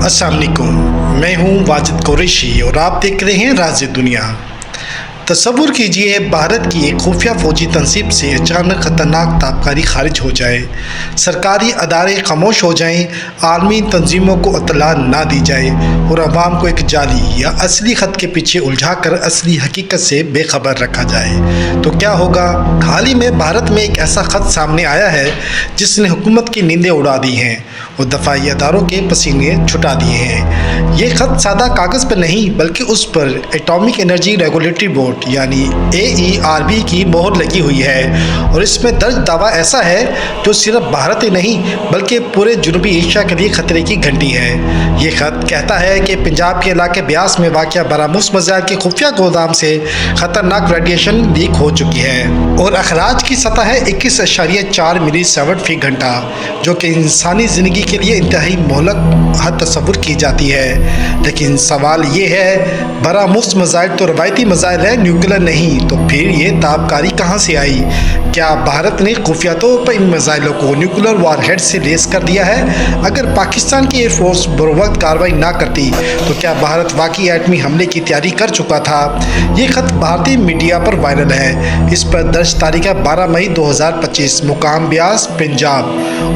अस्सलाम वालेकुम, मैं हूं वाजिद कुरैशी और आप देख रहे हैं राज़ दुनिया। तसव्वुर कीजिए भारत की एक खुफिया फौजी तंजीम से अचानक ख़तरनाक ताबकारी खारिज हो जाए, सरकारी अदारे खामोश हो जाएं, आर्मी तंजीमों को इत्तला ना दी जाए और अवाम को एक जाली या असली ख़त के पीछे उलझा कर असली हकीकत से बेखबर रखा जाए तो क्या होगा। हाल ही में भारत में एक ऐसा ख़त सामने आया है जिसने हुकूमत की नींदें उड़ा दी हैं और दफाई अदारों के पसीने छुटा दिए हैं। ये ख़त सादा कागज़ पर नहीं बल्कि उस पर एटॉमिक एनर्जी रेगुलेटरी बोर्ड यानी AERB की मोहर लगी हुई है और इसमें दर्ज दावा ऐसा है जो सिर्फ भारत ही नहीं बल्कि पूरे जनूबी एशिया के लिए खतरे की घंटी है। ये खत कहता है कि पंजाब के इलाके ब्यास में वाक़या बरामूस मिसाइल के खुफिया गोदाम से खतरनाक रेडिएशन लीक हो चुकी है और अखराज की सतह है 21.4 मिलीसीवर्ट फी घंटा, जो कि इंसानी ज़िंदगी के लिए इंतहाई मोहलक हद तस्वुर की जाती है। लेकिन सवाल ये है, बरामूस मिसाइल तो रवायती मिसाइल है, न्यूक्लियर नहीं, तो फिर ये ताबकारी कहाँ से आई? क्या भारत ने खुफिया तौर पर इन मिसाइलों को न्यूक्लियर वारहेड से लेस कर दिया है? अगर पाकिस्तान की एयरफोर्स बरवक्त कार्रवाई ना करती तो क्या भारत वाकई एटमी हमले की तैयारी कर चुका था? ये खत भारतीय मीडिया पर वायरल है। इस पर दर्ज तारीख है 12 मई 2025, मुकाम ब्यास पंजाब,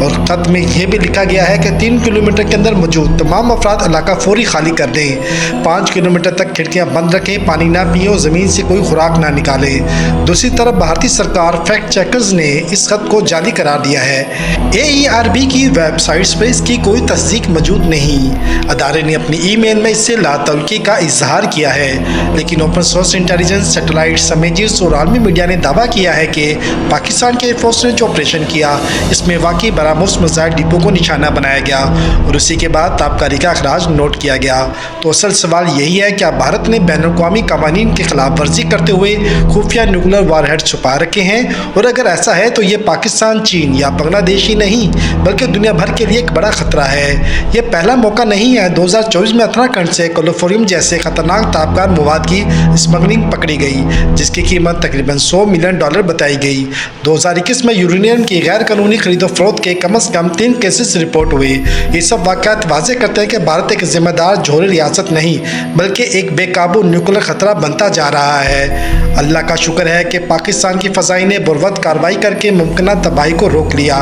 और खत में यह भी लिखा गया है कि 3 किलोमीटर के अंदर मौजूद तमाम अफराद इलाका फौरी खाली कर दें, 5 किलोमीटर तक खिड़कियां बंद रखें, पानी ना पिए और ज़मीन से कोई खुराक ना निकाले। दूसरी तरफ भारतीय सरकार फैक्ट चेकर्स ने इस खत को जाली करार दिया है। AERB की वेबसाइट्स पर इसकी कोई तस्दीक मौजूद नहीं। अदारे ने अपनी ईमेल में इससे लातल्की का इजहार किया है, लेकिन open source intelligence, satellite images और आलमी मीडिया ने दावा किया है कि पाकिस्तान के एयरफोर्स ने जो ऑपरेशन किया इसमें वाकई बरामूस मिसाइल डिपो को निशाना बनाया गया और उसी के बाद ताबकारी का अखराज नोट किया गया। तो असल सवाल यही है, क्या भारत ने बैनुल-अक़वामी क़वानीन की खिलाफ वर्जी करते हुए खुफिया न्यूक्लियर वारहेड छुपा रखे हैं? और अगर ऐसा है तो ये पाकिस्तान, चीन या बांग्लादेश ही नहीं बल्कि दुनिया भर के लिए एक बड़ा खतरा है। ये पहला मौका नहीं है। 2024 में उत्तराखंड से क्लोरोफॉर्म जैसे खतरनाक ताबकार मवाद की स्मगलिंग पकड़ी गई जिसकी कीमत तकरीबन $100 मिलियन बताई गई। 2021 में यूरेनियम की गैर कानूनी खरीदो फरोख्त के कम से कम 3 केसेस रिपोर्ट हुए। ये सब वाक़यात वाज़े करते हैं कि भारत एक जिम्मेदार जोहरी रियासत नहीं बल्कि एक बेकाबू न्यूक्लियर खतरा बनता जा रहा है। अल्लाह का शुक्र है कि पाकिस्तान की फ़ज़ाई ने बरवक्त कार्रवाई करके मुमकिन तबाही को रोक लिया।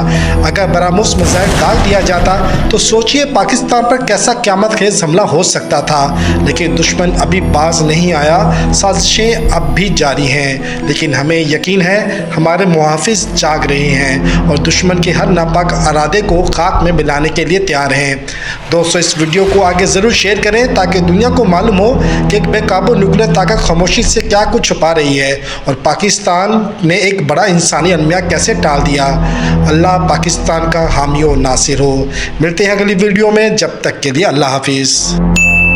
अगर बरामूस मिसाइल डाल दिया जाता तो सोचिए पाकिस्तान पर कैसा क़यामत खेज़ हमला हो सकता था। लेकिन दुश्मन अभी बाज नहीं आया, साजिशें अब भी जारी हैं, लेकिन हमें यकीन है हमारे मुहाफ़िज़ जाग रहे हैं और दुश्मन के हर नापाक इरादे को खाक में मिलाने के लिए तैयार हैं। दोस्तों, इस वीडियो को आगे ज़रूर शेयर करें ताकि दुनिया को मालूम हो कि एक बेकाबू न्यूक्लियर ताकत खामोशी से क्या कुछ छुपा रही है और पाकिस्तान ने एक बड़ा इंसानी अलमिया कैसे टाल दिया। अल्लाह पाकिस्तान का हामी और नासिर हो। मिलते हैं अगली वीडियो में, जब तक के लिए अल्लाह हाफिज़।